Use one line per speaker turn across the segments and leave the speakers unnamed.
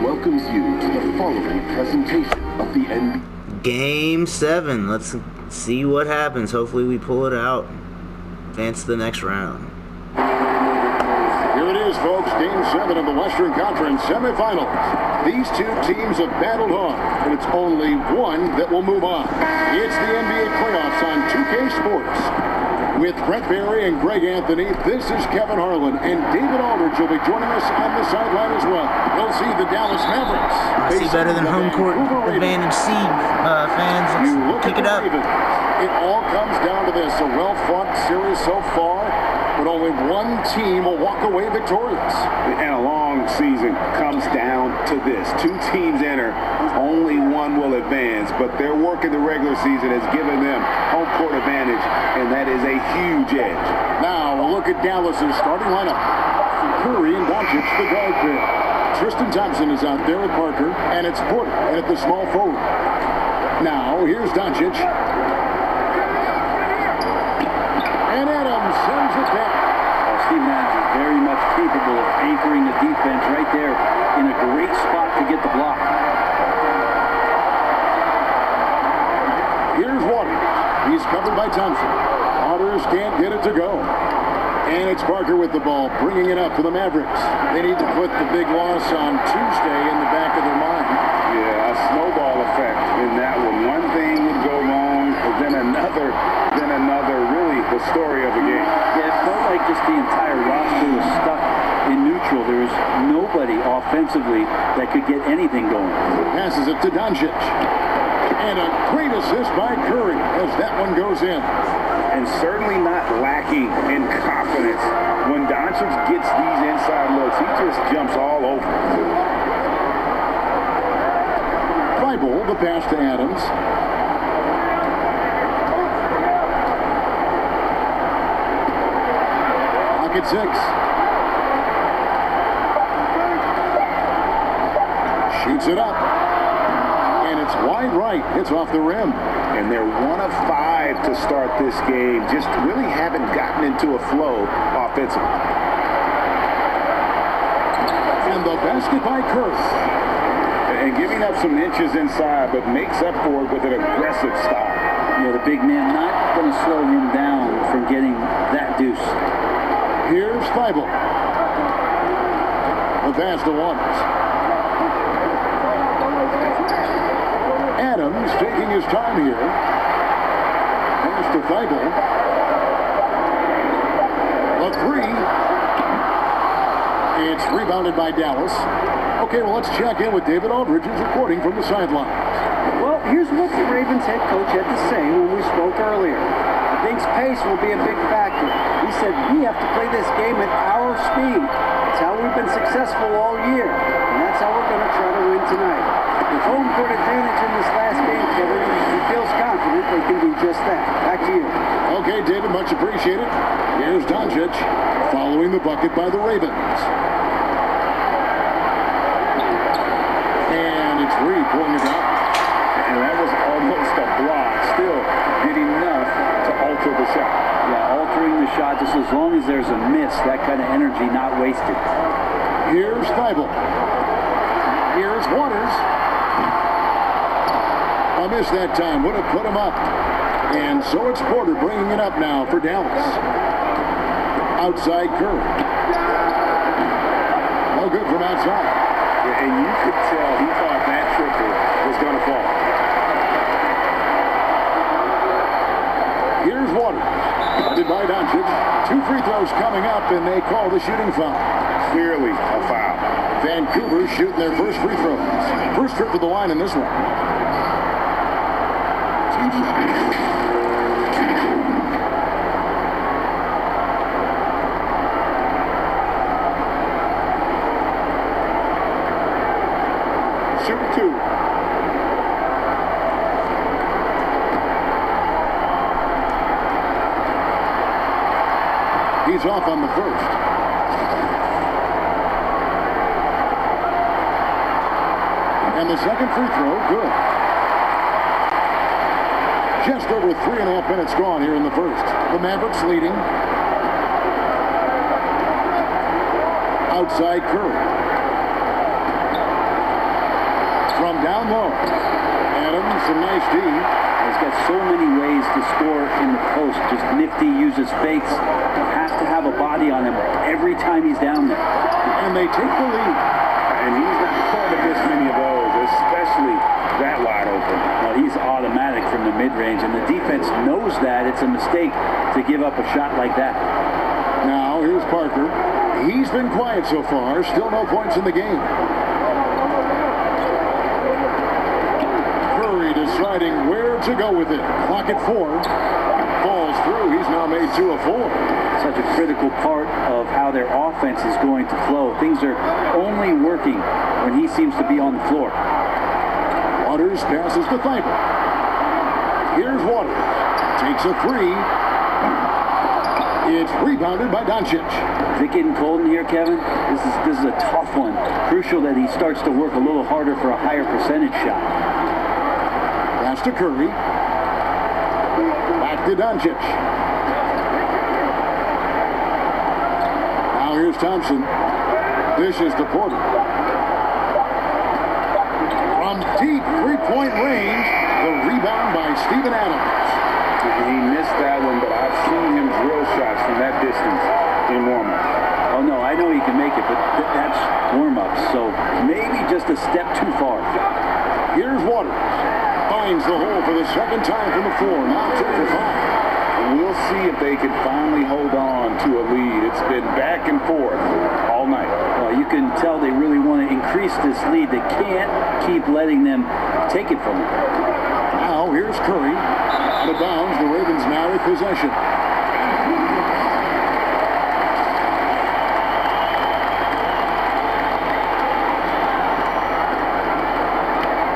welcomes you to the following presentation of the NBA.
Game 7. Let's see what happens. Hopefully we pull it out. Advance to the next round.
Here it is, folks. Game 7 of the Western Conference semifinals. These two teams have battled on, and it's only one that will move on. It's the NBA playoffs on 2K Sports. With Brett Barry and Greg Anthony, this is Kevin Harlan, and David Aldridge will be joining us on the sideline as well. We'll see the Dallas Mavericks.
I see better than home court advantage seed fans. Let's kick it up.
It all comes down to this. A well-fought series so far, but only one team will walk away victorious.
And a long season comes down to this. Two teams enter, only one will advance, but their work in the regular season has given them home court advantage, and that is a huge edge.
Now, a look at Dallas's starting lineup. Curry and Doncic, the guard pair. Tristan Thompson is out there with Parker, and it's Porter at the small forward. Now, here's Doncic. And Adams sends it back.
Steve Adams is very much capable of anchoring the defense right there in a great spot to get the block.
Here's Waters. He's covered by Thompson. Waters can't get it to go. And it's Parker with the ball, bringing it up for the Mavericks. They need to put the big loss on Tuesday in the back of their mind.
Yeah, a snowball effect in that one. One thing would go wrong, then another, really the story of the game.
Yeah, it felt like just the entire roster was stuck in neutral. There was nobody offensively that could get anything going.
Passes it to Doncic. And a great assist by Curry as that one goes in.
And certainly not lacking in confidence. When Doncic gets these inside looks, he just jumps all over.
Thibault, the pass to Adams. Pocket 6. Shoots it up. And it's wide right. It's off the rim.
And they're 1 of 5 to start this game. Just really haven't gotten into a flow offensively.
And the basket by Curry.
And giving up some inches inside, but makes up for it with an aggressive stop.
Yeah, the big man not going to slow him down from getting that deuce.
Here's Thibault. The pass to Waters. Adams taking his time here. Pass to Thibault. A 3. It's rebounded by Dallas. Okay, well, let's check in with David Aldridge, who's reporting from the sideline.
Well, here's what the Ravens head coach had to say when we spoke earlier. I think pace will be a big factor. He said, we have to play this game at our speed. It's how we've been successful all year, and that's how we're going to try to win tonight. With home court advantage in this last game, Kevin, he feels confident they can do just that. Back to you.
Okay, David, much appreciated. Here's Doncic following the bucket by the Ravens. And it's Reed pulling it out.
And that was almost a block. Still did enough to alter the shot.
Yeah, altering the shot just as long as there's a miss, that kind of energy not wasted.
Here's Thibault. Here's Waters. A miss that time. Would have put him up. And so it's Porter bringing it up now for Dallas. Outside Curry. No good from outside.
Yeah, and you could tell he thought that triple was going to fall.
Here's Waters. Guarded by Doncic. 2 free throws coming up, and they call the shooting foul.
Clearly a foul.
Vancouver shooting their first free throws. First trip to the line in this one.
Shoot 2.
He's off on the first. And the second free throw, good. Just over 3.5 minutes gone here in the first. The Mavericks leading. Outside Curry. Down low. Adams, a nice D.
He's got so many ways to score in the post. Just nifty, uses fakes. You have to have a body on him every time he's down there.
And they take the lead.
And he's not going to miss many of those, especially that wide open.
Well, he's automatic from the mid-range, and the defense knows that. It's a mistake to give up a shot like that.
Now, here's Parker. He's been quiet so far. Still no points in the game. Curry deciding where to go with it. Clock at 4. Falls through. He's now made 2 of 4.
Such a critical part of how their offense is going to flow. Things are only working when he seems to be on the floor.
Waters passes to Thibault. Here's Waters. Takes a 3. It's rebounded by Doncic.
Is it getting cold in here, Kevin? This is a tough one. Crucial that he starts to work a little harder for a higher percentage shot.
Pass to Curry. Back to Doncic. Now here's Thompson. Dishes to Porter. From deep three-point range, the rebound by Steven Adams.
He missed that one, but I've seen him drill shots from that distance in warm-up.
Oh, no, I know he can make it, but that's warm-up, so maybe just a step too far.
Here's Waters. Finds the hole for the second time from the floor. Now 2 for 5.
We'll see if they can finally hold on to a lead. It's been back and forth all night.
Well, you can tell they really want to increase this lead. They can't keep letting them take it from them.
Now here's Curry. Out of bounds, the Ravens now with possession.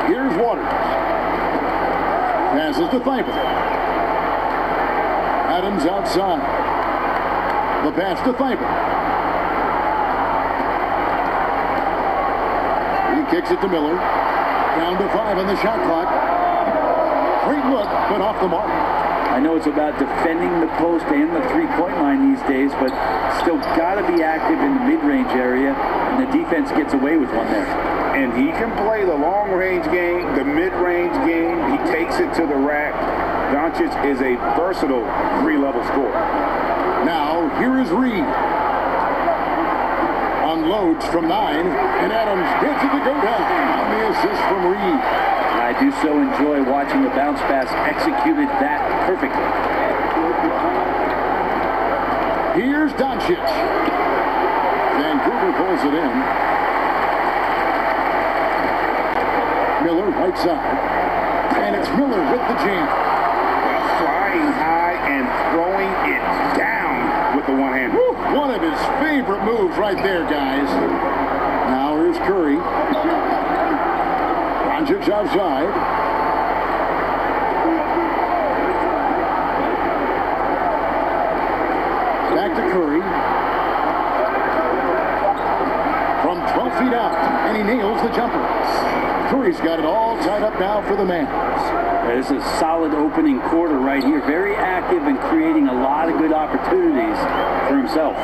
Here's Waters. Passes to Thibault. Adams outside. The pass to Thibault. He kicks it to Miller. Down to 5 on the shot clock. Great look, but off the mark.
I know it's about defending the post and the three-point line these days, but still got to be active in the mid-range area, and the defense gets away with one there.
And he can play the long-range game, the mid-range game. He takes it to the rack. Doncic is a versatile three-level scorer.
Now, here is Reed. Unloads from 9, and Adams gets it to go down on the assist from Reed.
I do so enjoy watching the bounce pass executed that perfectly.
Here's Doncic. Vancouver pulls it in. Miller right side. And it's Miller with the jam.
Flying high and throwing it down with the one hand.
Woo, one of his favorite moves right there, guys. Now here's Curry. Doncic outside. Back to Curry. From 12 feet out, and he nails the jumper. Curry's got it all tied up now for the man.
This is a solid opening quarter right here. Very active and creating a lot of good opportunities for himself.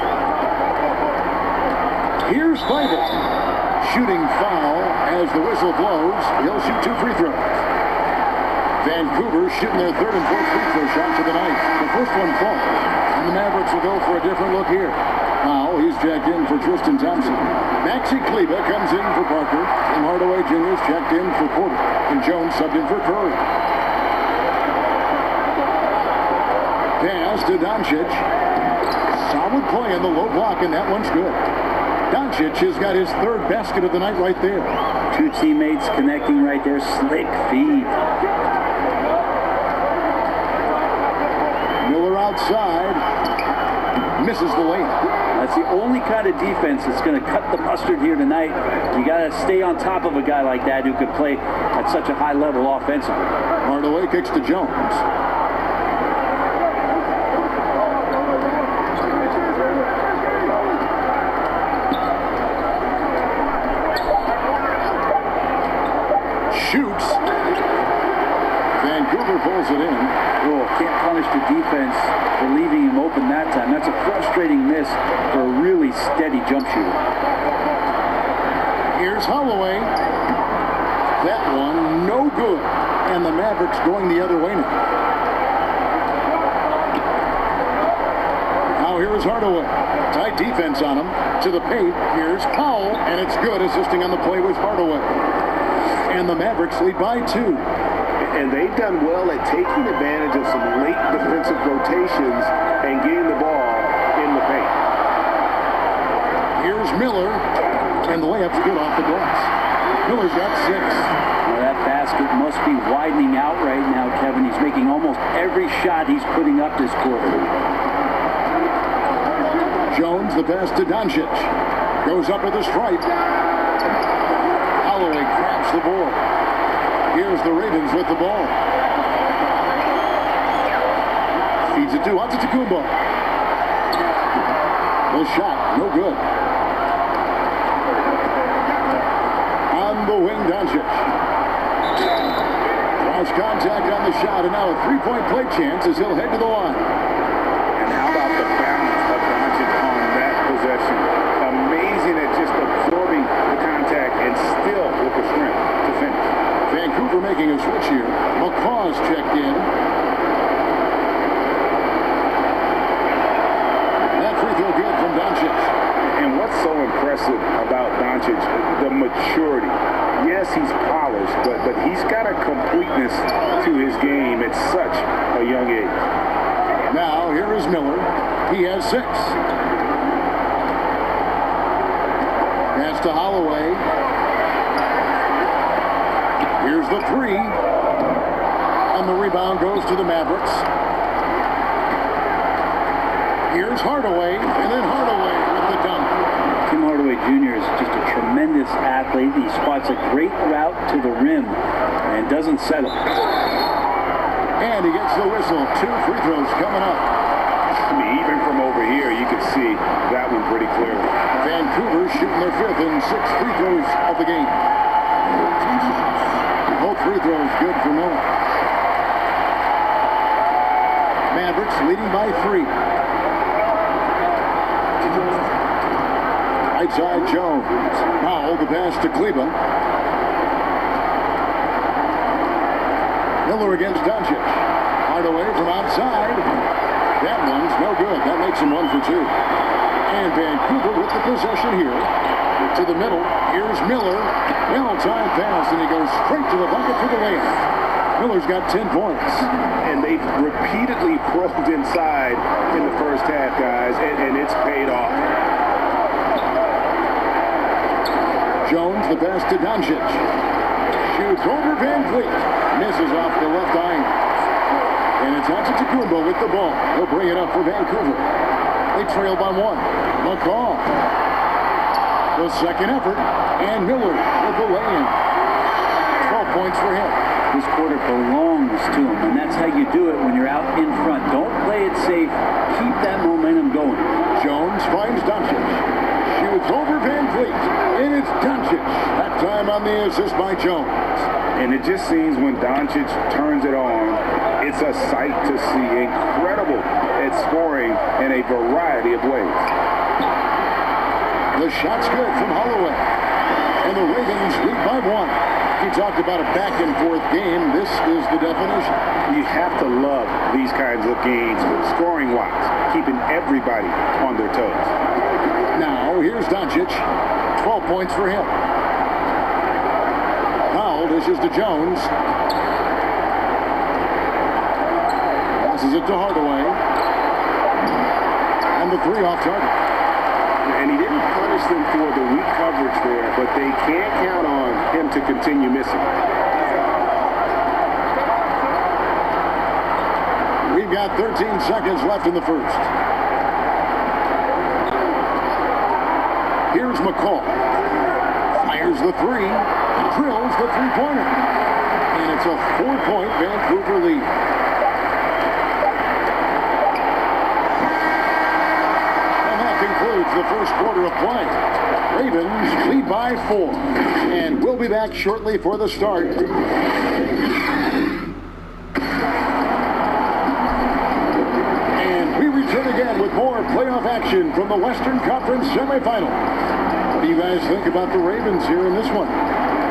Here's Thibault. Shooting foul as the whistle blows. He'll shoot 2 free throws. Vancouver shooting their 3rd and 4th free throw shots of the night. The first one falls. And the Mavericks will go for a different look here. Now he's checked in for Tristan Thompson. Maxi Kleber comes in for Parker. And Hardaway Jr. is checked in for Porter. And Jones subbed in for Curry. Pass to Doncic. Solid play in the low block, and that one's good. Doncic has got his 3rd basket of the night right there.
2 teammates connecting right there. Slick feed.
Miller outside. Misses the layup.
That's the only kind of defense that's going to cut the mustard here tonight. You got to stay on top of a guy like that who could play at such a high level offensively.
Hardaway kicks to Jones. Shoots. Vancouver pulls it in.
Oh, can't punish the defense for leaving him open that time. That's a frustrating miss for a really steady jump shooter.
Here's Holloway. That one good. And the Mavericks going the other way now. Now here's Hardaway. Tight defense on him. To the paint. Here's Powell. And it's good. Assisting on the play with Hardaway. And the Mavericks lead by 2.
And they've done well at taking advantage of some late defensive rotations and getting the ball in the paint.
Here's Miller. And the layup's good off the glass. Miller's got 6.
Well, that basket must be widening out right now, Kevin. He's making almost every shot he's putting up this quarter.
Jones, the pass to Doncic. Goes up at the stripe. Holloway grabs the ball. Here's the Ravens with the ball. Feeds it to Antetokounmpo. The shot, no good. On the wing, Doncic. Draws contact on the shot, and now a three-point play chance as he'll head to the line.
And how about the balance of Doncic on that possession? Amazing at just absorbing the contact and still with the strength to finish.
Vancouver making a switch here. McCaw's checked in. That free throw good from Doncic.
And what's so impressive about Doncic, the maturity. Yes, he's polished, but he's got a completeness to his game at such a young age.
Now, here is Miller. He has 6. Pass to Holloway. Here's the 3. And the rebound goes to the Mavericks. Here's Hardaway, and then Hardaway with the dunk.
Tim Hardaway Jr. is just a tremendous athlete. He spots a great route to the rim and doesn't settle.
And he gets the whistle. 2 free throws coming up.
I mean, even from over here, you can see that one pretty clearly.
Vancouver shooting their 5th and 6th free throws of the game. Both free throws good for Miller. Mavericks leading by 3. Right side Jones. Powell the pass to Kleba. Miller against Doncic. Hardaway from outside. That one's no good. That makes him 1 for 2. And Vancouver with the possession here. To the middle. Here's Miller. Well-timed pass, and he goes straight to the bucket for the layup. Miller's got 10 points.
And they've repeatedly probed inside in the first half, guys, and it's paid off.
Jones, the pass to Doncic. Shoots over Van Fleet. Misses off the left eye. And it's Antetokounmpo with the ball. He'll bring it up for Vancouver. They trail by 1. McCaw. The second effort. And Miller with the lay-in. 12 points for him.
This quarter belongs to him, and that's how you do it when you're out in front. Don't play it safe. Keep that momentum going.
Jones finds Doncic. Shoots over Van Fleet. And it's Doncic. That time on the assist by Jones.
And it just seems when Doncic turns it on, it's a sight to see. Incredible at scoring in a variety of ways.
The shot's good from Holloway. And the Ravens lead by 1. You talked about a back-and-forth game. This is the definition.
You have to love these kinds of games, scoring-wise, keeping everybody on their toes.
Now, here's Doncic. 12 points for him. Powell dishes to Jones. Passes it to Hardaway. And the 3 off target.
And he didn't punish them for the weak coverage there, but they can't count on him to continue missing.
We've got 13 seconds left in the first. Here's McCaw. Fires the 3. Drills the three-pointer. And it's a 4-point Vancouver lead. Concludes the first quarter of play. Ravens lead by 4. And we'll be back shortly for the start. And we return again with more playoff action from the Western Conference semifinal. What do you guys think about the Ravens here in this one?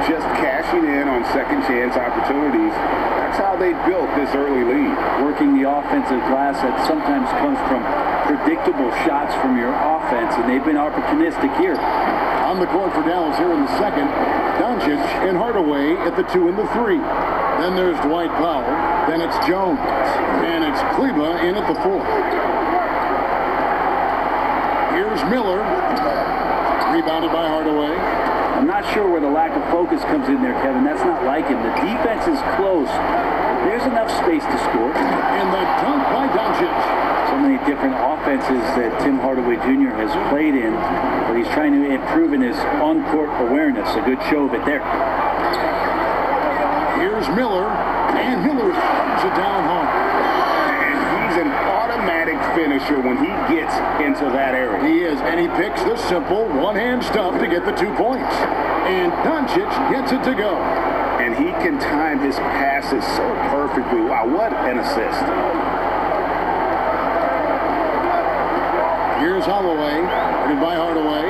Just cash cashing in on second chance opportunities. That's how they built this early lead.
Working the offensive glass that sometimes comes from predictable shots from your offense, and they've been opportunistic here.
On the court for Dallas here in the second, Doncic and Hardaway at the 2 and the 3. Then there's Dwight Powell. Then it's Jones. And it's Kleba in at the 4. Here's Miller. Rebounded by Hardaway.
I'm not sure where the lack of focus comes in there, Kevin. That's not like him. The defense is close. There's enough space to score.
And the dunk by Doncic.
So many different offenses that Tim Hardaway Jr. has played in, but he's trying to improve in his on-court awareness. A good show of it there.
Here's Miller, and Miller throws it down hard.
And he's an automatic finisher when he gets into that area.
He is, and he picks the simple one-hand stump to get the 2 points. And Doncic gets it to go.
And he can time his passes so perfectly. Wow, what an assist.
Here's Holloway, headed by Hardaway.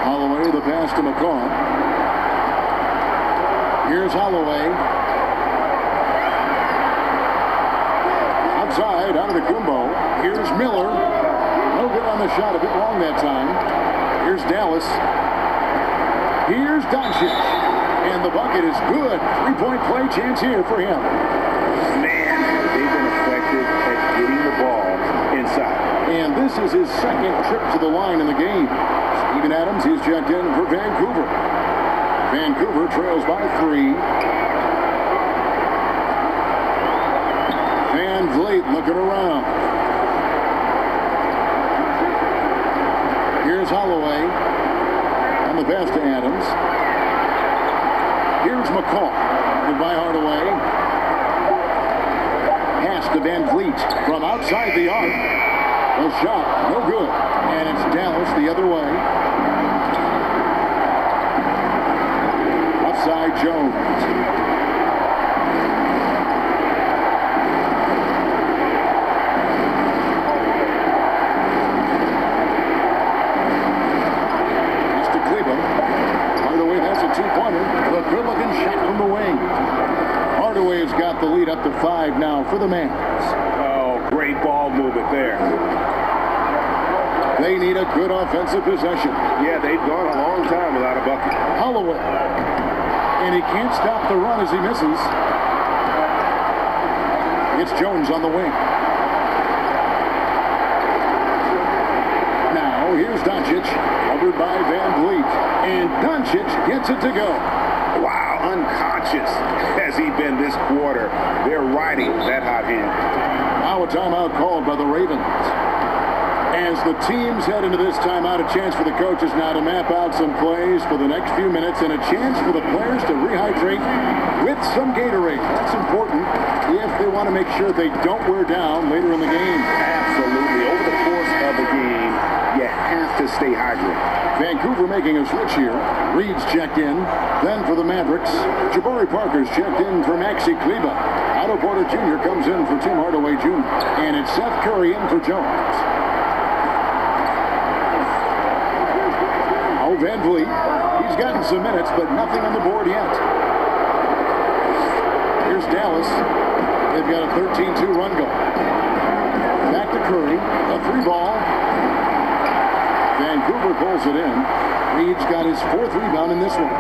Holloway, the pass to McCaw. Here's Holloway. Outside, out of the Kumbo. Here's Miller. No good on the shot, a bit long that time. Here's Dallas. Here's Doncic. And the bucket is good. 3-point play chance here for him.
Man, they've been effective at getting the ball inside.
And this is his second trip to the line in the game. Steven Adams, he's checked in for Vancouver. Vancouver trails by 3. Van Vliet looking around. Here's Holloway on the pass to Adams. Here's McCaw. By Hardaway. Pass to Van Vliet from outside the arc. A shot, no good. And it's Dallas the other way. Outside Jones. Pass to Cleveland. Hardaway has a 2-pointer. A good-looking shot from the wing. Hardaway has got the lead up to 5 now for the Mavs.
Oh, great ball movement there.
They need a good offensive possession.
Yeah, they've gone a long time without a bucket.
Holloway. And he can't stop the run as he misses. It's Jones on the wing. Now, here's Doncic, covered by Van Vliet. And Doncic gets it to go.
Wow, unconscious has he been this quarter. They're riding that hot hand.
Now a timeout called by the Ravens. As the teams head into this timeout, a chance for the coaches now to map out some plays for the next few minutes and a chance for the players to rehydrate with some Gatorade. That's important if they want to make sure they don't wear down later in the game.
Absolutely. Over the course of the game, you have to stay hydrated.
Vancouver making a switch here. Reed's checked in. Then for the Mavericks, Jabari Parker's checked in for Maxi Kleba. Otto Porter Jr. comes in for Tim Hardaway Jr. And it's Seth Curry in for Jones. Van Vliet, he's gotten some minutes, but nothing on the board yet. Here's Dallas. They've got a 13-2 run going. Back to Curry, a 3-ball. Vancouver pulls it in. Reed's got his 4th rebound in this one.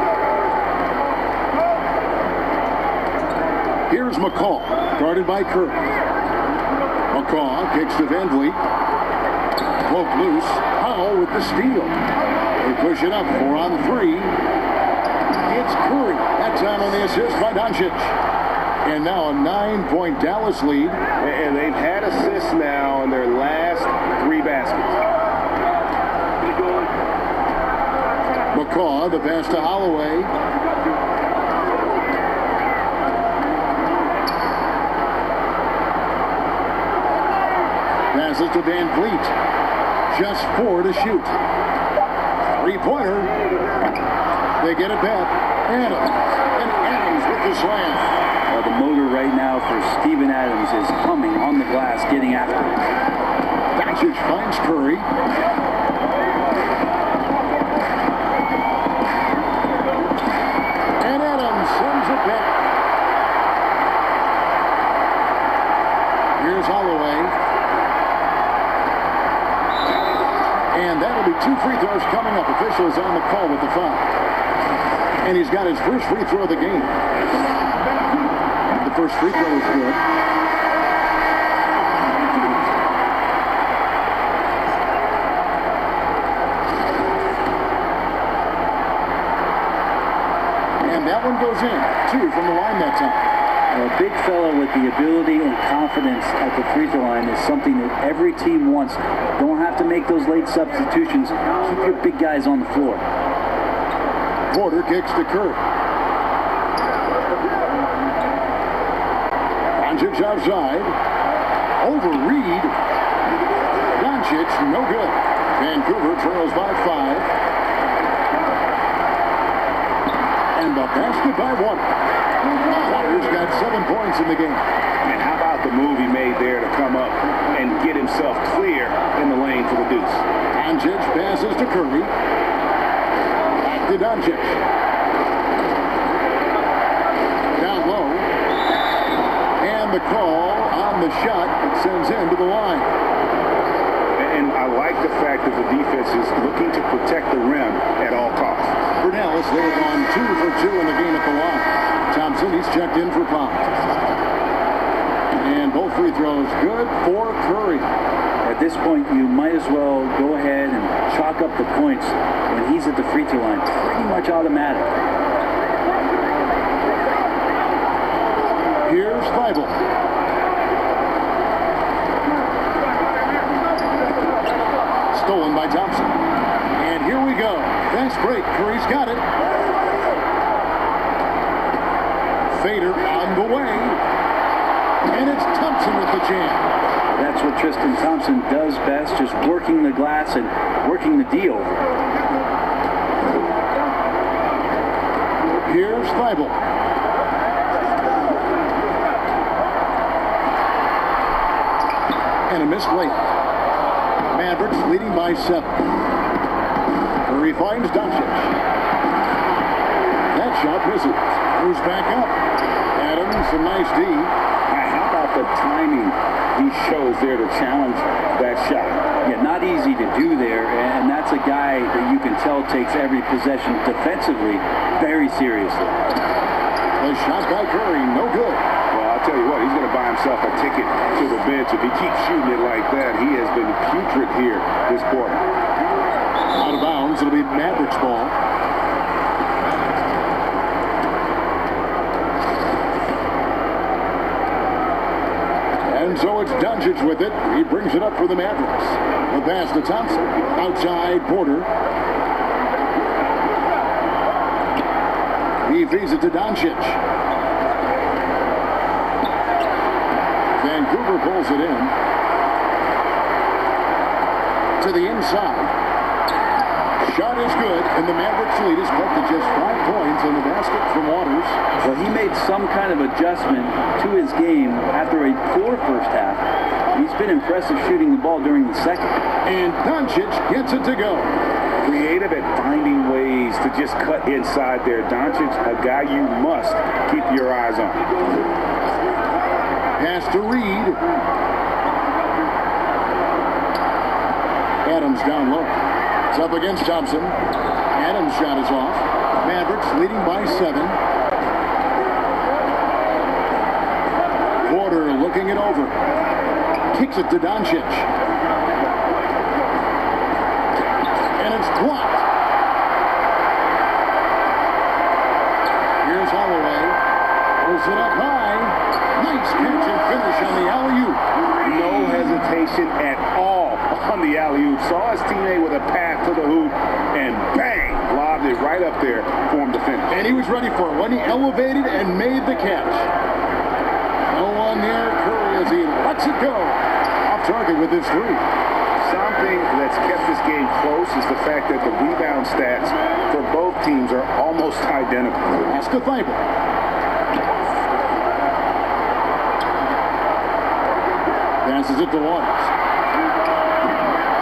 Here's McCaw, guarded by Curry. McCaw kicks to Van Vliet. Broke loose. Powell with the steal. They push it up, 4 on 3. It's Curry. That time on the assist by Doncic. And now a 9-point Dallas lead.
And they've had assists now in their last 3 baskets.
McCaw, the pass to Holloway. Passes to Van Vliet. Just 4 to shoot. 3-pointer. They get it back. Adams. And Adams with the slam.
Well, the motor right now for Steven Adams is humming on the glass, getting after it.
Doncic finds Curry. free throws coming up. Officials on the call with the foul. And he's got his first free throw of the game. The first free throw is good. And that one goes in. 2 from the line that time.
A big fella with the ability and confidence at the free throw line is something that every team wants. Don't have to make those late substitutions. Keep your big guys on the floor.
Porter kicks to Curry. Doncic outside. Over Reed. Doncic, no good. Vancouver trails by 5. And the basket by 1. Waters got 7 points in the game.
And how about the move he made there to come up and get himself clear in the lane for the deuce?
Doncic passes to Curry. Back to Doncic. Down low. And the call on the shot that sends him to the line.
And I like the fact that the defense is looking to protect the rim at all costs.
Brunel's, they've gone 2 for 2 in the game at the line. Thompson, he's checked in for Pop. And both free throws good for Curry.
At this point, you might as well go ahead and chalk up the points when he's at the free throw line. Pretty much automatic.
Here's Thibault. Stolen by Thompson. And here we go. Fast break. Curry's got it. Fader on the way. And it's Thompson with the jam.
That's what Tristan Thompson does best, just working the glass and working the D over.
Here's Thibault. And a missed layup. Mavericks leading by 7. Curry finds Doncic. That shot misses. Goes back up. Adams, a nice D.
How about the timing he shows there to challenge that shot?
Yeah, not easy to do there, and that's a guy that you can tell takes every possession defensively very seriously.
The shot by Curry, no good.
Well, I'll tell you what, he's going to buy himself a ticket to the bench. If he keeps shooting it like that, he has been putrid here this quarter.
Out of bounds, it'll be Mavericks ball. And so it's Doncic with it. He brings it up for the Mavericks. The pass to Thompson. Outside Porter. He feeds it to Doncic. Vancouver pulls it in. To the inside. Shot is good, and the Mavericks lead is cut to just 5 points on the basket from Waters.
Well, he made some kind of adjustment to his game after a poor first half. He's been impressive shooting the ball during the second.
And Doncic gets it to go.
Creative at finding ways to just cut inside there. Doncic, a guy you must keep your eyes on.
Pass to Reed. Adams down low. It's up against Thompson. Adams' shot is off. Mavericks leading by 7. Porter looking it over. Kicks it to Doncic. And it's blocked. Here's Holloway. Pulls it up high. Nice catch and finish on the alley-oop.
No hesitation at all on the alley-oop. Saw his teammate with a pass to the hoop, and bang, lobbed it right up there for him to finish.
And he was ready for it when he elevated and made the catch. No one near Curry as he lets it go. Off target with his 3.
Something that's kept this game close is the fact that the rebound stats for both teams are almost identical.
Pass to Thibault. Passes it to Waters.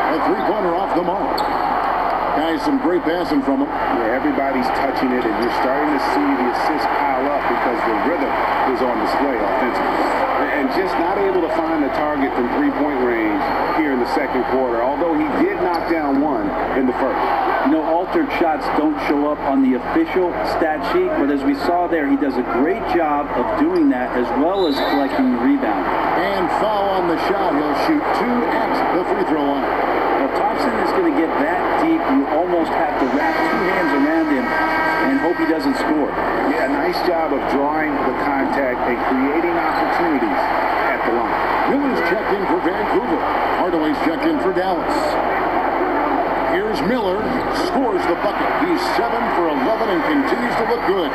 A 3-pointer off the mark. Guys, some great passing from him.
Yeah, everybody's touching it, and you're starting to see the assists pile up because the rhythm is on display offensively. And just not able to find the target from 3-point range here in the second quarter. Although he did knock down one in the
first. You know, altered shots don't show up on the official stat sheet, but as we saw there, he does a great job of doing that as well as collecting the rebound.
And foul on the shot. He'll shoot 2 at the free throw line.
Well, Thompson is going to get that deep, you almost have to wrap 2 hands around him and hope he doesn't score.
Yeah, nice job of drawing the contact and creating opportunities at the line.
Miller's checked in for Vancouver. Hardaway's checked in for Dallas. Here's Miller, scores the bucket. He's 7 for 11 and continues to look good.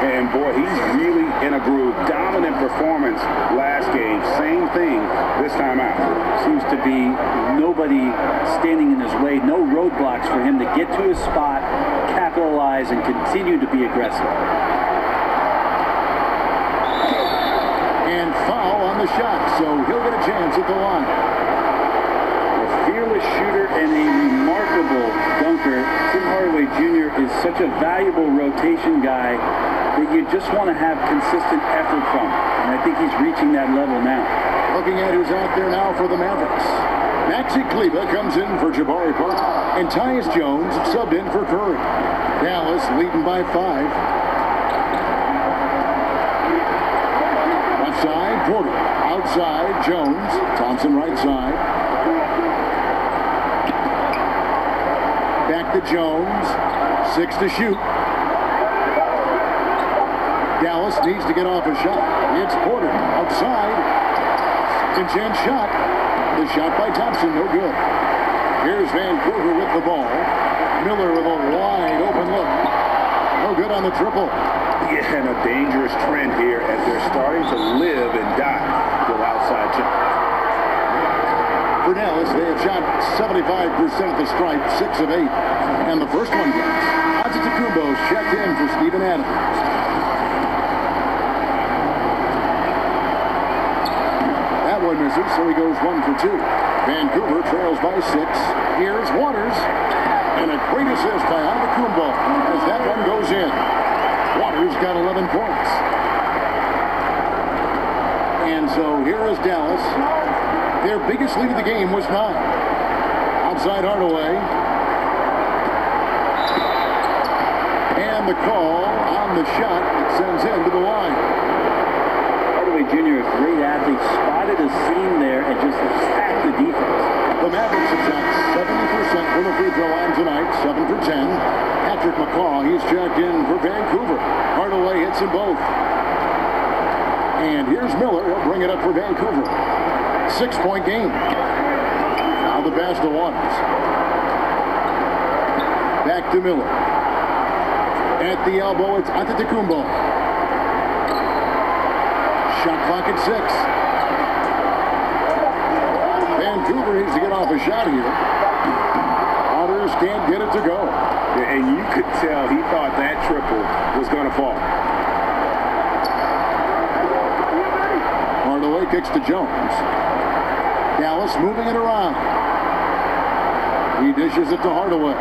And boy, he's really in a groove. Dominant performance last game. Same thing this time out.
Seems to be nobody standing in his way. No roadblocks for him to get to his spot, capitalize, and continue to be aggressive.
And foul on the shot, so he'll get a chance at the line.
A fearless shooter and a remarkable dunker. Tim Hardaway Jr. is such a valuable rotation guy that you just want to have consistent effort from. And I think he's reaching that level now.
Looking at who's out there now for the Mavericks. Maxi Kleber comes in for Jabari Parker. And Tyus Jones subbed in for Curry. Dallas leading by 5. Left side, Porter. Outside, Jones. Thompson right side. Back to Jones. 6 to shoot. Dallas needs to get off a shot. It's Porter outside. Second chance shot. The shot by Thompson, no good. Here's Vancouver with the ball. Miller with a wide open look. No good on the triple.
Yeah, and a dangerous trend here as they're starting to live and die with outside shots.
For Dallas, they have shot 75% at the stripe, 6 of 8. And the first one gets. Antetokounmpo's checked in for Steven Adams. That one misses, so he goes 1 for 2. Vancouver trails by 6. Here's Waters. And a great assist by Antetokounmpo as that one goes in. Waters got 11 points. And so here is Dallas. Their biggest lead of the game was 9. Outside Hardaway. And the call on the shot that sends him to the line.
Hardaway Jr., a great athlete, spotted a seam there and just attacked the defense.
The Mavericks have shot 70% from the free throw line tonight, 7 for 10. Patrick McCaw, he's checked in for Vancouver. Hardaway hits them both. And here's Miller, he'll bring it up for Vancouver. 6-point game. Now the pass to Waters. Back to Miller. At the elbow, it's Antetokounmpo. Shot clock at 6. Vancouver needs to get off a shot here. Waters can't get it to go.
Yeah, and you could tell he thought that triple was going to fall.
Hardaway kicks to Jones. Dallas moving it around. He dishes it to Hardaway.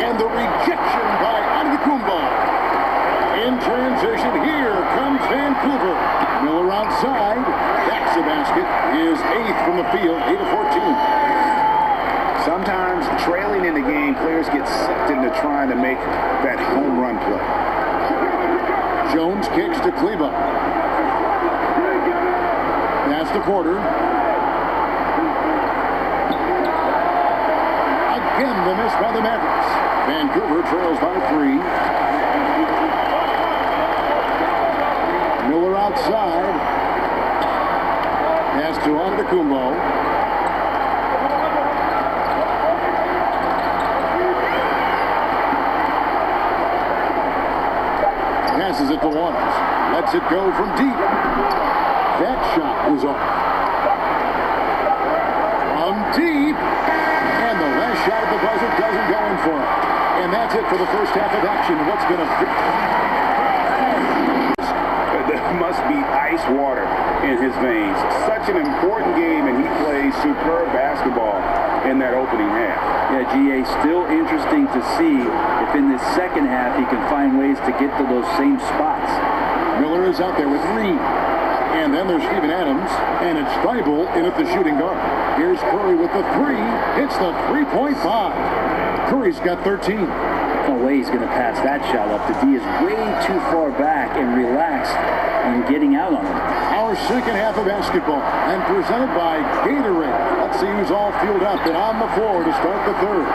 And the rejection by Antetokounmpo. In transition, here comes Vancouver. Miller outside. That's the basket. Is 8th from the field, 8 of 14.
Sometimes trailing in the game, players get sucked into trying to make that home run play.
Jones kicks to Kleber. Pass to Porter. Again, the miss by the Mavericks. Vancouver trails by 3. Miller outside. Pass to Antetokounmpo. Passes it to Waters. Lets it go from deep. That shot was off. From deep. And the last shot at the buzzer doesn't go in for it. And that's it for the first half of action. What's going to be?
There must be ice water in his veins. Such an important game, and he plays superb basketball in that opening half.
Yeah, GA, still interesting to see if in this second half he can find ways to get to those same spots.
Miller is out there with 3. And then there's Steven Adams, and it's Steibel in at the shooting guard. Here's Curry with the three. Hits the 3-point five. Curry's got 13.
No way he's going to pass that shot up. The D is way too far back and relaxed and getting out on it.
Our second half of basketball, and presented by Gatorade. Let's see who's all fueled up and on the floor to start the third.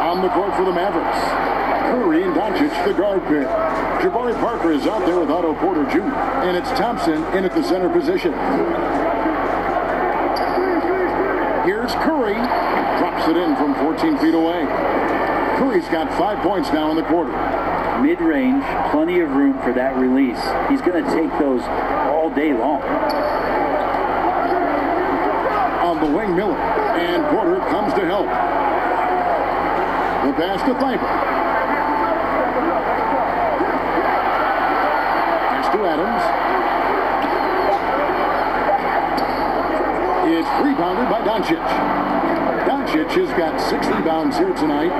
On the court for the Mavericks, Curry and Doncic, the guard pair. Jabari Parker is out there with Otto Porter Jr., and it's Thompson in at the center position. Here's Curry, drops it in from 14 feet away. Curry's got 5 points now in the quarter.
Mid-range, plenty of room for that release. He's going to take those all day long.
On the wing, Miller, and Porter comes to help. The pass to Thibault. Pass to Adams. It's rebounded by Doncic. Doncic has got 6 rebounds here tonight.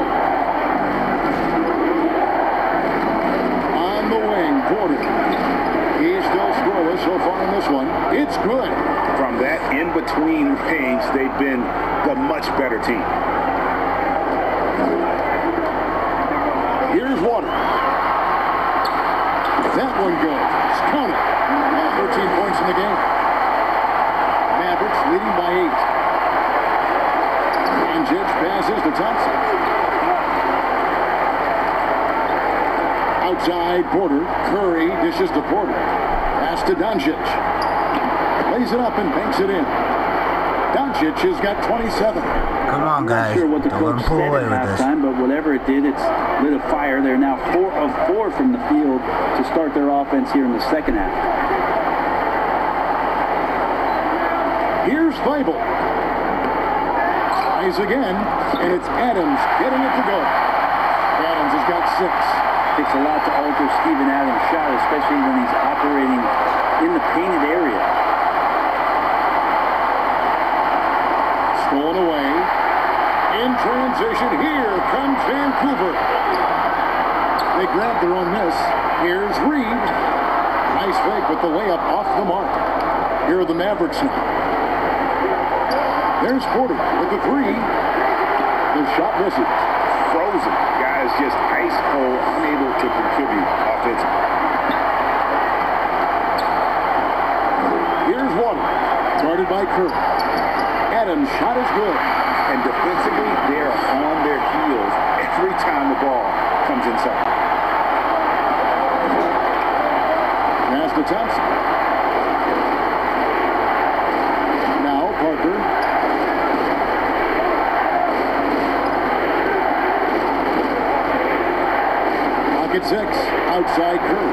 On the wing, Porter. He's still scoreless so far in this one. It's good.
From that in-between range, they've been the much better team.
Here's Water. That one goes. Count it. 13 points in the game. Mavericks leading by 8. Doncic passes to Thompson. Outside Porter. Curry dishes to Porter. Pass to Doncic. Lays it up and banks it in. Doncic has got 27.
Come on, guys.
I'm not sure what the
Don't let
coach
him pull
said
away
at
with this.
halftime, but whatever it did, it's lit a fire. They're now 4 of 4 from the field to start their offense here in the second half.
Here's Thibault. Tries again, and it's Adams getting it to go. Adams has got 6.
Takes a lot to alter Steven Adams' shot, especially when he's operating in the painted area.
Stolen away. In transition, here comes Vancouver. They grab their own miss. Here's Reed. Nice fake, but the layup off the mark. Here are the Mavericks now. There's Porter with the 3. The shot misses.
Frozen. Guys just ice cold, unable to contribute offensively.
Here's Water. Guarded by Curry. Adams' shot is good.
And defensively, they're on their heels every time the ball comes inside.
Pass to Thompson. Now Parker. Pocket 6. Outside Curry.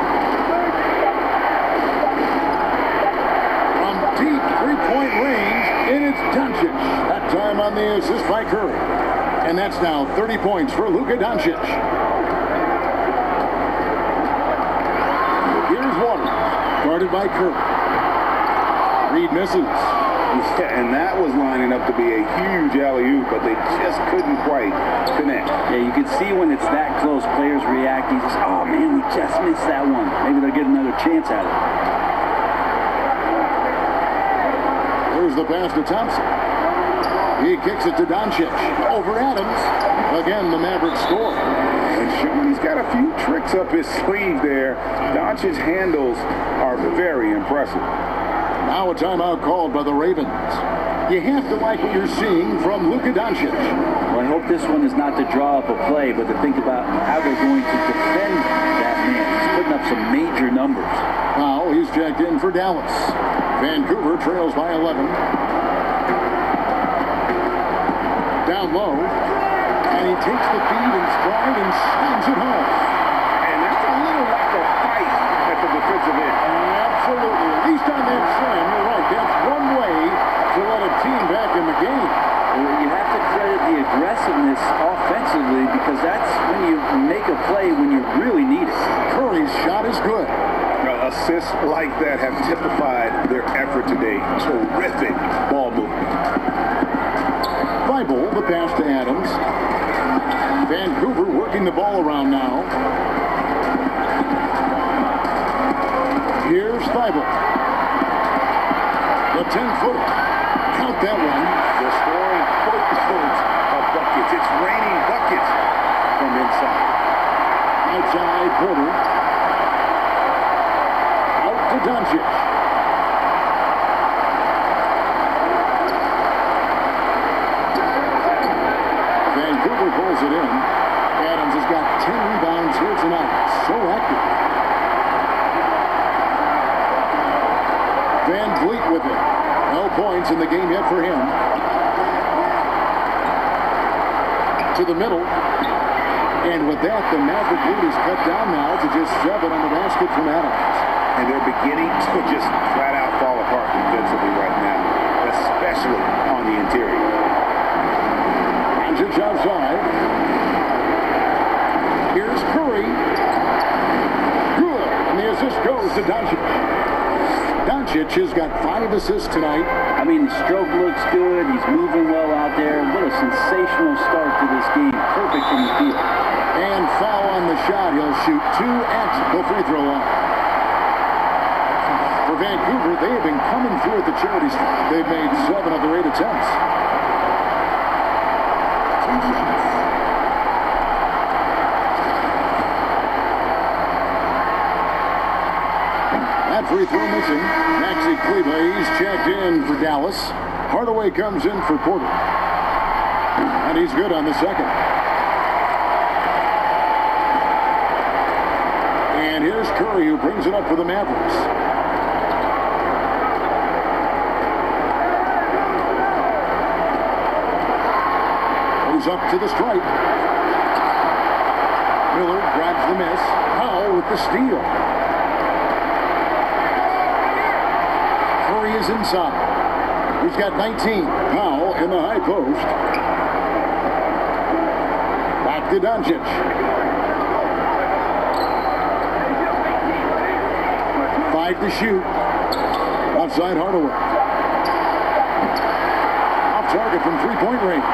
From deep 3-point range, and it's Doncic. That time on the assist by Curry. And that's now 30 points for Luka Doncic. Here's Water. Guarded by Curry. Reed misses.
Yeah, and that was lining up to be a huge alley-oop, but they just couldn't quite connect.
Yeah, you can see when it's that close, players react. You just, oh man, we just missed that one. Maybe they'll get another chance at it.
Here's the pass to Thompson. He kicks it to Doncic. Over Adams. Again, the Mavericks score.
And showing he's got a few tricks up his sleeve there. Doncic's handles are very impressive.
Now a timeout called by the Ravens. You have to like what you're seeing from Luka Doncic.
Well, I hope this one is not to draw up a play, but to think about how they're going to defend that man. He's putting up some major numbers.
Now he's checked in for Dallas. Vancouver trails by 11. Down low. And he takes the feed in stride and slams it home.
And that's a little like a fight at the defensive end.
Absolutely. At least on that slam, you're right. That's one way to let a team back in the game.
Well, you have to credit the aggressiveness offensively because that's when you make a play when you really need it.
Curry's shot is good.
Assists like that have typified their effort today. Terrific ball movement.
Thibault, the pass to Adams. Vancouver working the ball around now. Here's Thibault. The 10-footer. Count that one.
They're scoring boatloads of buckets. It's raining buckets from inside.
Outside Porter. Out to Doncic. Vancouver pulls it in. Adams has got 10 rebounds here tonight. So active. Van Vliet with it. No points in the game yet for him. To the middle. And with that, the Maverick lead is cut down now to just 7 on the basket from Adams.
And they're beginning to just flat out fall apart defensively right now, especially on the interior.
Doncic outside. Here's Curry. Good. And the assist goes to Doncic. Doncic has got 5 assists tonight.
I mean, the stroke looks good. He's moving well out there. What a sensational start to this game. Perfect from the field.
And foul on the shot. He'll shoot 2 at the free throw line. For Vancouver, they have been coming through at the charity stripe. They've made 7 of their 8 attempts. That free throw missing. Maxi Kleber, he's checked in for Dallas. Hardaway comes in for Porter. And he's good on the second. And here's Curry, who brings it up for the Mavericks. Goes up to the stripe. Miller grabs the miss. Powell with the steal. Curry is inside. He's got 19. Powell in the high post. Back to Doncic. 5 to shoot. Outside Hardaway. Off target from three-point range.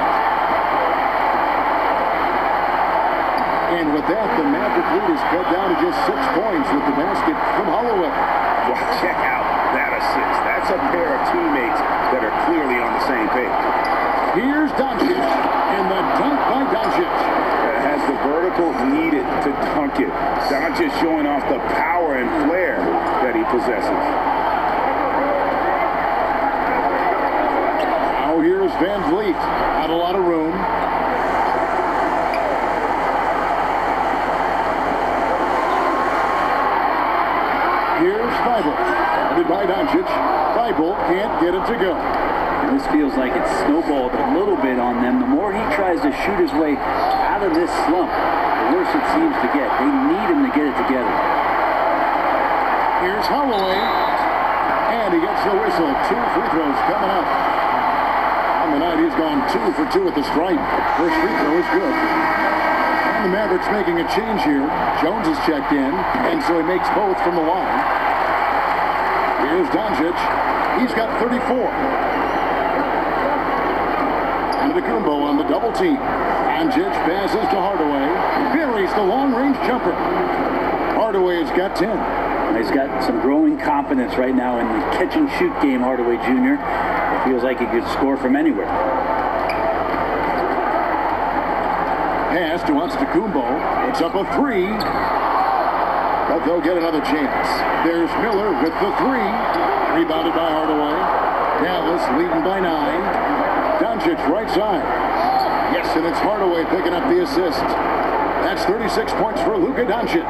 And with that, the Maverick lead is cut down to just 6 points with the basket from Holloway.
Well, check out that assist. That's a pair of teammates that are clearly on the same page.
Here's Doncic, and the dunk by Doncic.
Has the vertical needed to dunk it. Doncic showing off the power and flair that he possesses.
Now here's Van Vliet. Not a lot of room. Here's Thibault. Guarded by Doncic. Thibault can't get it to go.
And this feels like it's snowballed a little bit on them. The more he tries to shoot his way out of this slump, the worse it seems to get. They need him to get it together.
Here's Holloway. And he gets the whistle. 2 free throws coming up. On the night, he's gone 2 for 2 at the stripe. First free throw is good. And the Mavericks making a change here. Jones is checked in, and so he makes both from the line. Here's Doncic. He's got 34. Antetokounmpo on the double team. Doncic passes to Hardaway. Buries the long-range jumper. Hardaway has got 10.
He's got some growing confidence right now in the catch-and-shoot game, Hardaway Jr. It feels like he could score from anywhere.
Pass to Antetokounmpo. It's up a 3. But they'll get another chance. There's Miller with the 3. Rebounded by Hardaway. Dallas leading by 9. Doncic right side. Yes, and it's Hardaway picking up the assist. That's 36 points for Luka Doncic.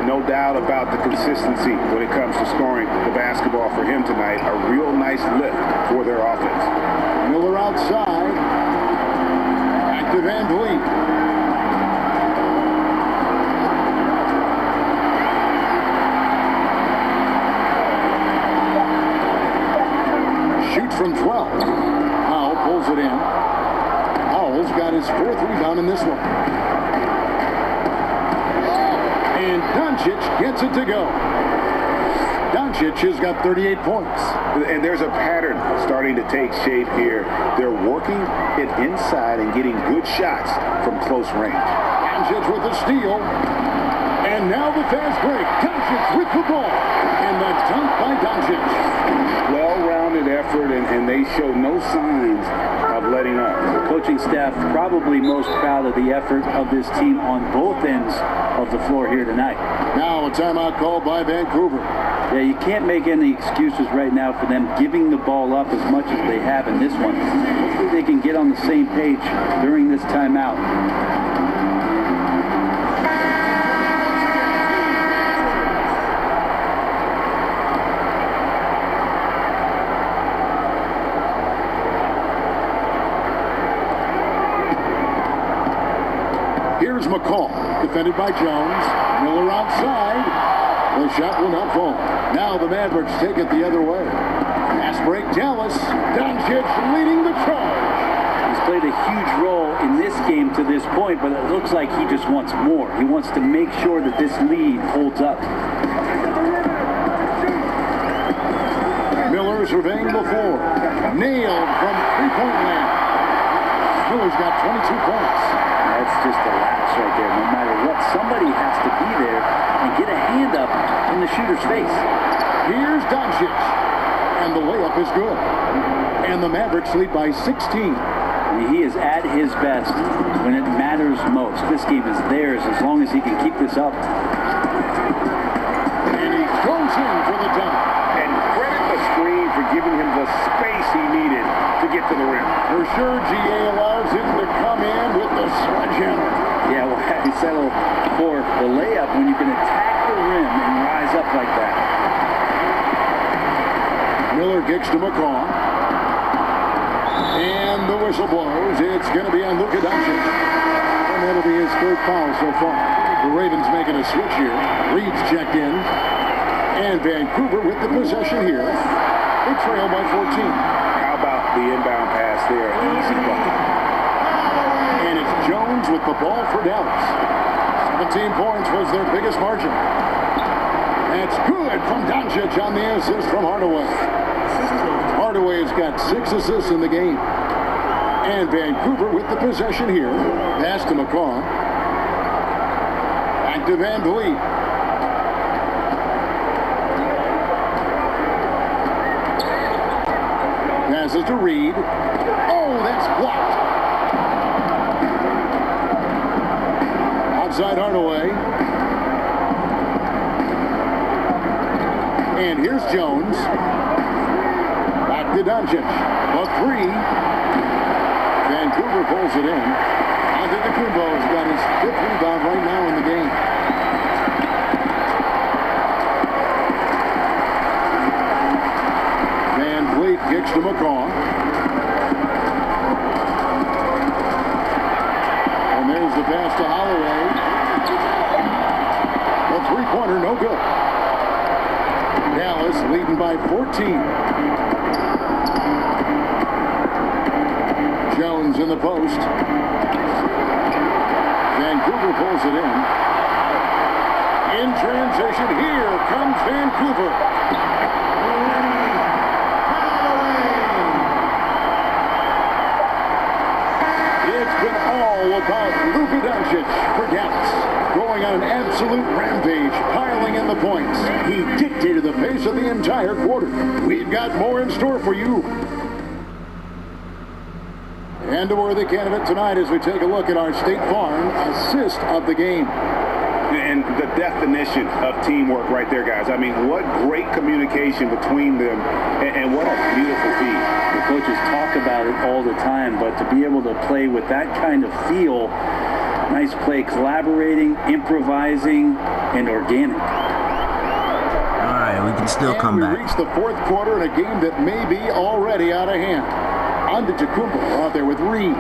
No doubt about the consistency when it comes to scoring the basketball for him tonight. A real nice lift for their offense.
Miller outside. Back to Van Vliet. Shoots from 12. Powell pulls it in. Powell's got his 4th rebound in this one. And Doncic gets it to go. Doncic has got 38 points.
And there's a pattern starting to take shape here. They're working it inside and getting good shots from close range.
Doncic with a steal. And now the fast break. Doncic with the ball. And the dunk by Doncic.
Well-rounded effort, and they show no signs of letting up.
The coaching staff probably most proud of the effort of this team on both ends of the floor here tonight.
Now a timeout called by Vancouver.
Yeah, you can't make any excuses right now for them giving the ball up as much as they have in this one. Hopefully they can get on the same page during this timeout.
Here's McCall, defended by Jones. Miller outside. The shot will not fall. Now the Mavericks take it the other way. Pass break, Dallas. Doncic leading the charge.
He's played a huge role in this game to this point, but it looks like he just wants more. He wants to make sure that this lead holds up.
Miller surveying the floor. Nailed from three-point land. Miller's got 22 points.
That's just a lapse right there. No matter what, somebody has to be there and get a hand up in the shooter's face.
Here's Doncic. And the layup is good. And the Mavericks lead by 16.
I mean, he is at his best when it matters most. This game is theirs as long as he can keep this up.
And he goes in for the dunk.
And credit the screen for giving him the space he needed to get to the rim.
For sure, GA allows him to come in with the sledgehammer.
Yeah, well, how do you settle for the layup when you can attack the rim and rise up like that?
Miller kicks to McCall. And the whistle blows. It's going to be on Luka Doncic. And that'll be his third foul so far. The Ravens making a switch here. Reed's checked in. And Vancouver with the possession here. They trail by 14.
How about the inbound pass there? Easy bucket.
And it's Jones with the ball for Dallas. 17 points was their biggest margin. That's good from Doncic on the assist from Hardaway. Hardaway has got 6 assists in the game. And Vancouver with the possession here. Pass to McCaw. Back to Van Vliet. Passes to Reed. Oh, that's blocked. Outside Hardaway. And here's Jones. Back to Doncic. A three. Vancouver pulls it in. Antetokounmpo's got his 5th rebound right now in the game. Van Vliet kicks to McCaw. And there's the pass to Holloway. The three-pointer, no good. Dallas leading by 14. Jones in the post. Vancouver pulls it in. In transition, here comes Vancouver. It's been all about Luka Doncic for Dallas. Going on an absolute rampage, piling in the points. He dictated the pace of the entire quarter. We've got more in store for you. And a worthy candidate tonight as we take a look at our State Farm assist of the game.
And the definition of teamwork right there, guys. I mean, what great communication between them, and what a beautiful feat.
The coaches talk about it all the time, but to be able to play with that kind of feel, nice play, collaborating, improvising, and organic.
All right, we can still come
we
back.
reach the 4th quarter in a game that may be already out of hand. Antetokounmpo out there with Reed.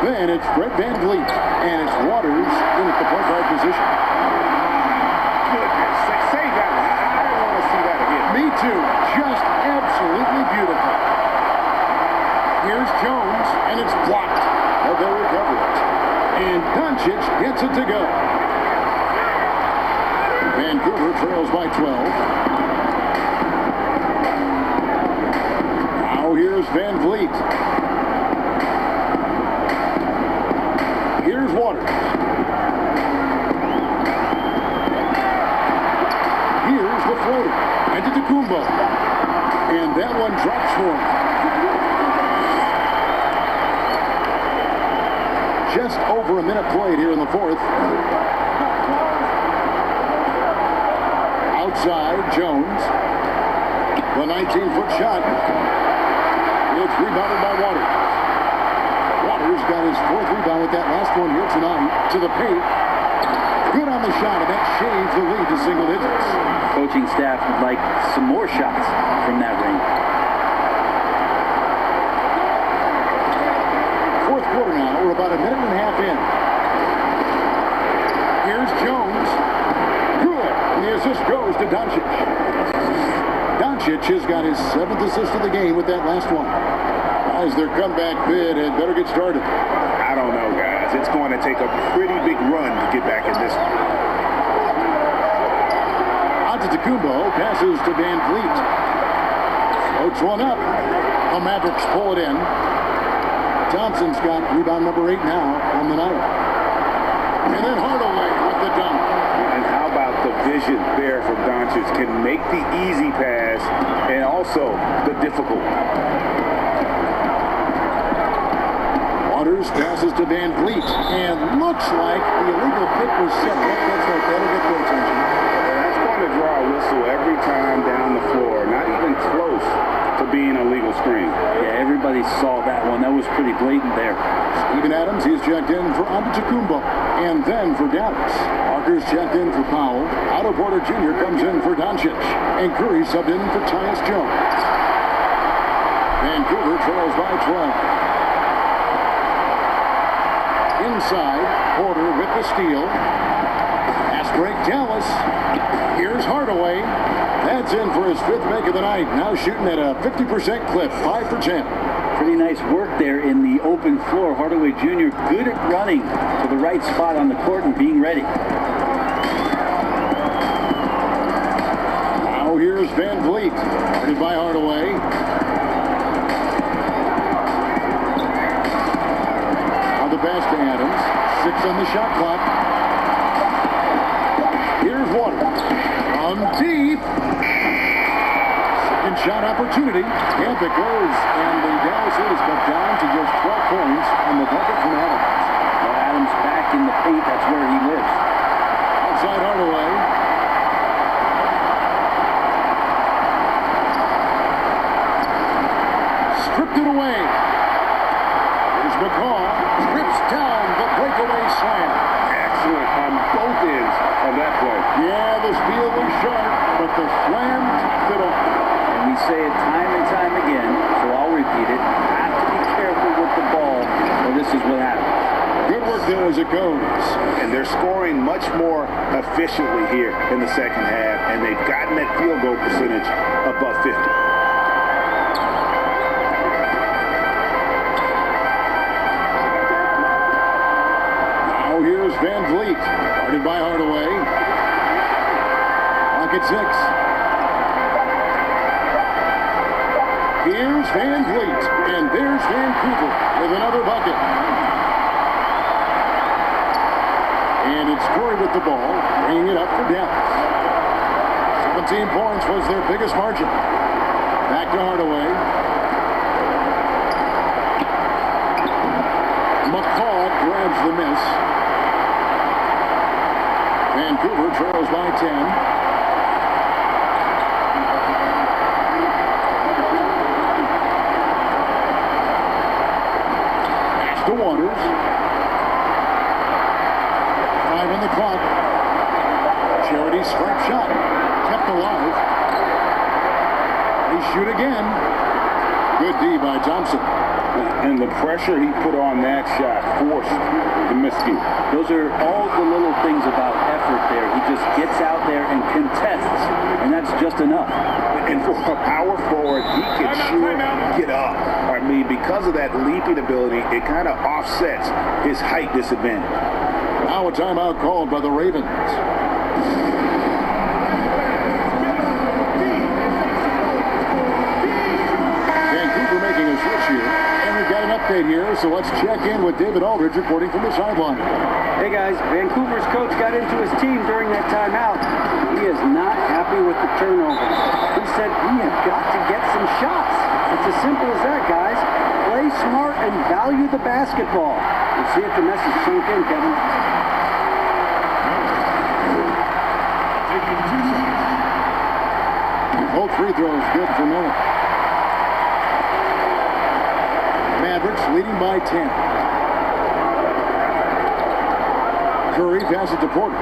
Then it's Brett Van Vliet. And it's Waters in at the point guard position.
Goodness, say that one. I don't want to see that again.
Me too. Just absolutely beautiful. Here's Jones, and it's blocked. But they'll recover it. And Doncic gets it to go. Vancouver trails by 12. Now here's Van Vliet. Here's Waters. Here's the floater. Antetokounmpo. And that one drops for him. just over a minute played here in the fourth. Outside, Jones. The 19-foot shot. It's rebounded by Waters. Waters got his fourth rebound with that last one here tonight. To the paint. Good on the shot, and that shaves the lead to single digits.
Coaching staff would like some more shots from that ring.
Fourth quarter now. We're about a minute and a half in. Here's Jones. Good. And the assist goes to Doncic. Doncic has got his 7th assist of the game with that last one. As their comeback bid had better get started.
I don't know, guys. It's going to take a pretty big run to get back in this one.
Antetokounmpo passes to Van Vliet. Floats one up. The Mavericks pull it in. Thompson's got rebound number 8 now on the night. And then Hardaway with the dunk.
And how about the vision there from Doncic? Can make the easy pass and also the difficult.
Waters passes to Van Vliet. And looks like the illegal pick was set. That's right. That'll get their attention.
That's going to draw a whistle every time down the floor. Not even close to being a legal screen.
Yeah, everybody saw that one. That was pretty blatant there.
Steven Adams, he's checked in for Antetokounmpo. And then for Dallas. Parker's checked in for Powell. Otto Porter Jr. comes in for Doncic. And Curry subbed in for Tyus Jones. Vancouver trails by 12. Inside, Porter with the steal. Pass break, Dallas. Here's Hardaway. That's in for his 5th make of the night. Now shooting at a 50% clip, 5 for 10.
Pretty nice work there in the open floor. Hardaway Jr. good at running to the right spot on the court and being ready.
Now here's Van Vliet. Guarded by Hardaway. Now the pass to Adams. 6 on the shot clock. Here's Waters. On deep. Second shot opportunity. Camp it goes. And the Dallas is cut down to just 12 points on the bucket from Adams.
Well, Adams back in the paint. That's where he lives.
Outside Hardaway. Stripped it away. Here's McCaw. Trips down the breakaway slam.
Excellent on both ends of that play.
Yeah, the steal was sharp, but the slam topped it off.
And we say it time and time again, so I'll repeat it. Have to be careful with the ball, or this is what happens.
Good work there as it goes.
And they're scoring much more efficiently here in the second half, and they've gotten that field goal percentage above 50.
Now here's Van Vliet, guarded by Hardaway. Clock at 6. Here's Van Vliet, and there's Vancouver with another bucket. And it's Curry with the ball, bringing it up for Dallas. 17 points was their biggest margin. Back to Hardaway. McCaw grabs the miss. Vancouver trails by 10. To Waters. 5 on the clock. Charity strike shot. Kept alive. They shoot again. Good D by Thompson.
And the pressure he put on that shot forced the miscue.
Those are all the little things about effort there. He just gets out there and contests, and that's just enough.
And for a power forward, he can sure get up. I mean, because of that leaping ability, it kind of offsets his height disadvantage.
Now a timeout called by the Ravens. Vancouver making a switch here. And we've got an update here, so let's check in with David Aldridge reporting from the sideline.
Hey guys, Vancouver's coach got into his team during that timeout. He is not happy with the turnovers. He said we have got to get some shots. It's as simple as that, guys. Play smart and value the basketball. Let's see if the message sunk in, Kevin.
Both free throws good for Miller. Mavericks leading by 10. Curry passes to Porter.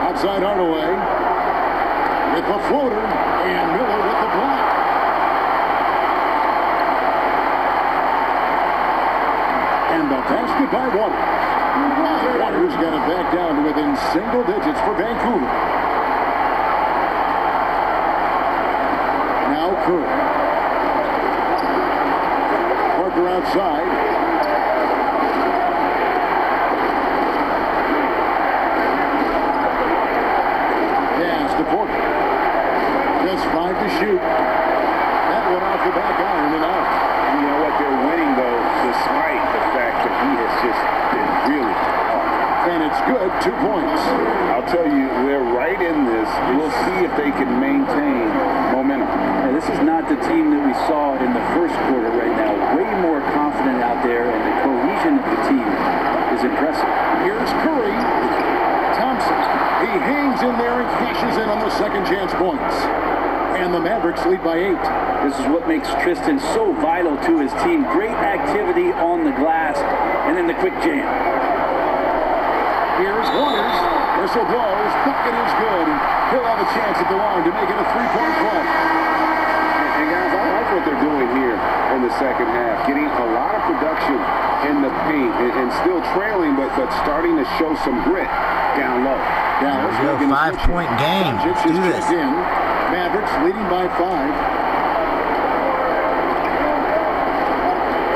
Outside Hardaway with the floater, and Miller with the block. And the basket by Waters. Waters got it back down to within single digits for Vancouver. Now Curry. Parker outside. Pass to Porter. Just 5 to shoot. That one off the back iron and out.
You know what? They're winning, though, despite the fact that he has just been really hard.
And it's good, 2 points.
I'll tell you, they're right in this. We'll see if they can maintain momentum.
Yeah, this is not the team that we saw in the first quarter right now. Way more confident out there, and the cohesion of the team is impressive.
Here's Curry. Thompson. He hangs in there and cashes in on the second chance points. And the Mavericks lead by 8.
This is what makes Tristan so vital to his team. Great activity on the glass, and then the quick jam.
Here's Waters. Whistle blows. Bucket is good. He'll have a chance at the line to make it a 3-point play.
And guys, I like what they're doing here in the second half. Getting a lot of production in the paint and still trailing, but starting to show some grit down low.
Dallas
Go,
making the
5-point
switch.
game.
Doncic
Do
is
this.
checked in. Mavericks leading by 5.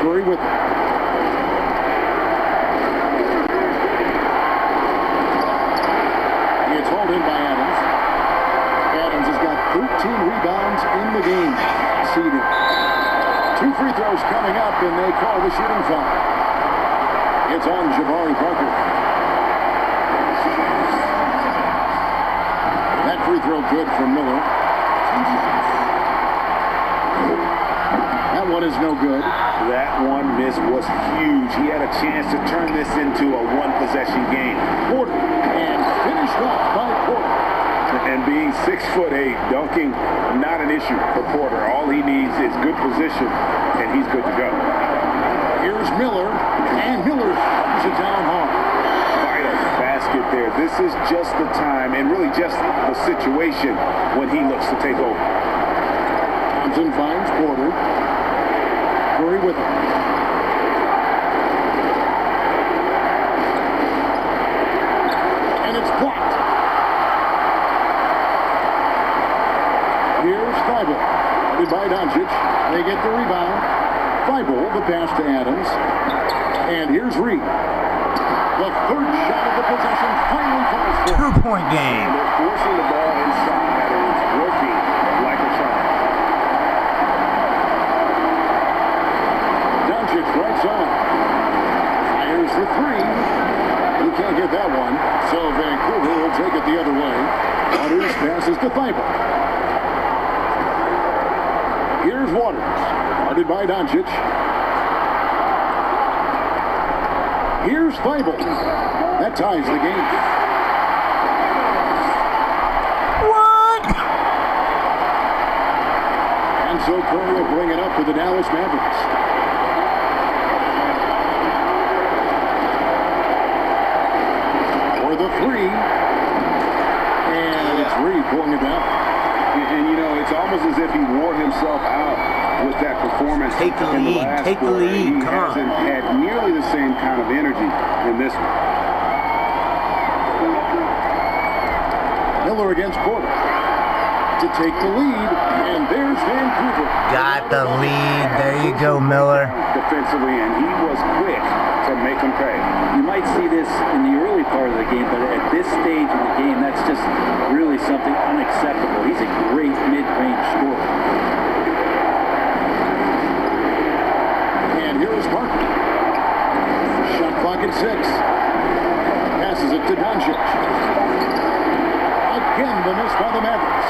Curry with it. It's hauled in by Adams. Adams has got 13 rebounds in the game. Seeded. 2 free throws coming up, and they call the shooting foul. It's on Jabari Parker. That free throw good from Miller. That one is no good.
That one miss was huge. He had a chance to turn this into a one-possession game.
Porter, and finished off by Porter.
And being 6'8", dunking, not an issue for Porter. All he needs is good position, and he's good to go.
Here's Miller, and Miller throws it down hard.
Vital basket there. This is just the time, and really just the situation when he looks to take over.
Thompson finds Porter. Curry with it. And it's blocked. Here's Thibault. By Doncic. They get the rebound. Thibault, the pass to Adams. And here's Reed. The third shot of the possession finally falls for.
2-point game.
And they're forcing the ball inside, and it's working like a charm.
Doncic right on. Fires the 3. He can't get that one. So Vancouver will take it the other way. Waters passes to Thibault. Here's Waters. Guarded by Doncic. Here's Thibault. That ties the game.
What?
And so Curry will bring it up for the Dallas Mavericks. For the 3. And it's Reed pulling it down.
And you know, it's almost as if he wore himself out with that performance.
Take the
in
lead.
last
Take the
quarter.
lead.
He
Come on.
hasn't had nearly the same kind of energy in this one.
Miller against Porter to take the lead, and there's Vancouver.
Got the lead. There you go, Miller.
Defensively, and he was quick to make them pay.
You might see this in the early part of the game, but at this stage in the game, that's just really something unacceptable. He's a great mid-range scorer.
And here is Parker. Shot clock at 6. Passes it to Doncic. Again, the miss by the Mavericks.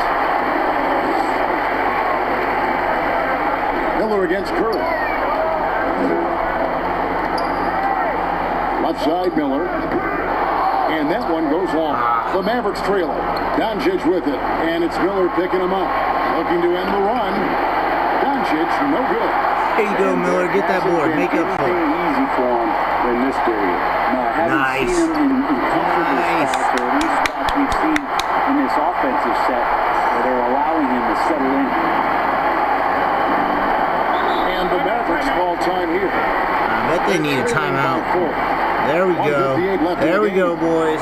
Miller against Curry. outside Miller. And that one goes long. The Mavericks trail it. Doncic with it. And it's Miller picking him up. Looking to end the run. Doncic, no good.
Here you go, Miller. Get that board. Make up for it.
Easy for him in this period.
No, I haven't seen him in comfortable spots, or at least spots we've seen in this offensive set where they're allowing him to settle in.
And the Mavericks call time here.
I bet they need a timeout. There we go. There we go, boys.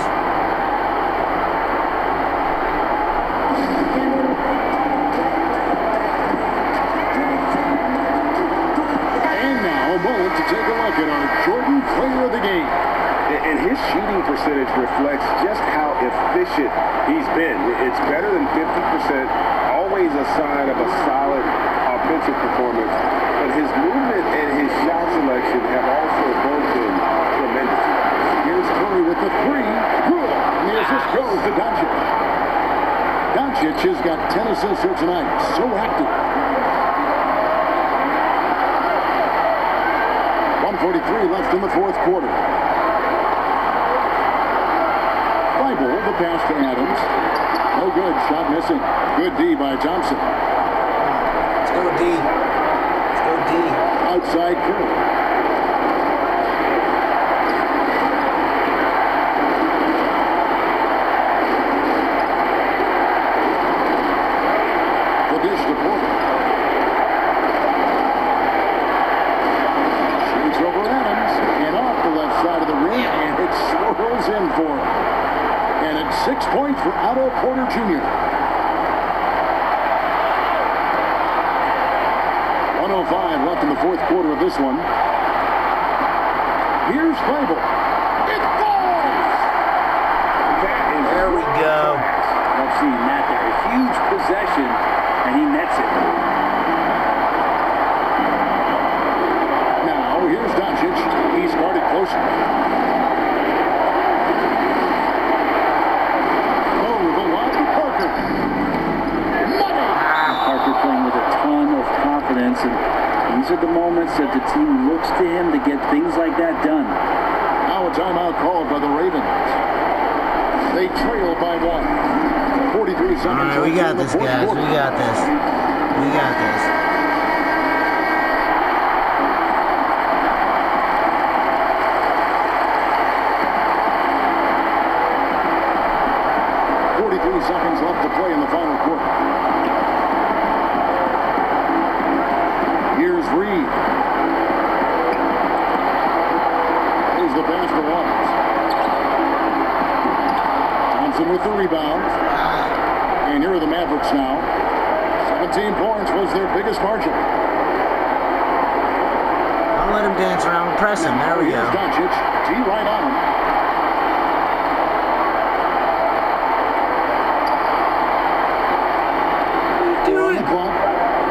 And now a moment to take a look at our Jordan player of the game.
And his shooting percentage reflects just how efficient he's been. It's better than 50%, always a sign of a solid offensive performance. But his movement and his shot selection have also both been tremendous.
Here's Curry with the three. Good. And the assist goes to Doncic. Doncic has got 10 assists here tonight. So active. 1:43 left in the fourth quarter. Bible, the pass to Adams. No good. Shot missing. Good D by Thompson.
Let's go, D. Let's go, D.
Outside Curry. The dish to Porter. Shoots over Adams and off the left side of the rim, and it swirls in for him. And it's 6 points for Otto Porter Jr. 1:05 left in the fourth quarter of this one. Here's Bible. It falls!
There we go.
I've seen that there. A huge possession, and he nets it.
Now, here's Doncic. He's guarded closer. Oh, the lob to Parker. Money!
Parker playing with a ton of confidence, and these are the moments that the team looks to him to get things like that done.
Now a timeout called by the Ravens. They trail by 1. 43 seconds.
All right, we got this, guys. We got this. We got this.
Seconds left to play in the final quarter. Here's Reed. Here's the pass to Waters. Thompson with the rebound. And here are the Mavericks now. 17 points was their biggest margin.
Don't let him dance around. Press him. There we go.
Here's Doncic. T right on him.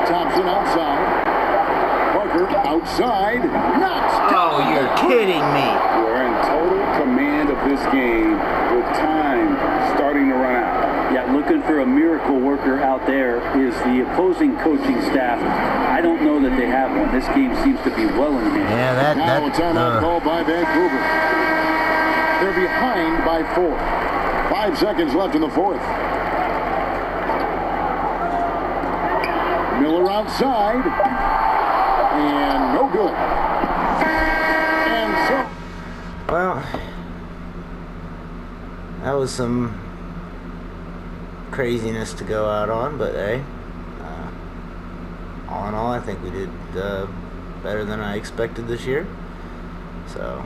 Thompson outside. Parker outside. Knocks.
Oh, you're kidding me.
We're in total command of this game with time starting to run out.
Yeah, looking for a miracle worker out there is the opposing coaching staff. I don't know that they have one. This game seems to be well in hand.
Yeah,
now a timeout called by Vancouver. They're behind by 4. 5 seconds left in the fourth. Miller outside, and no good. And so,
well, that was some craziness to go out on, but hey, all in all, I think we did better than I expected this year. So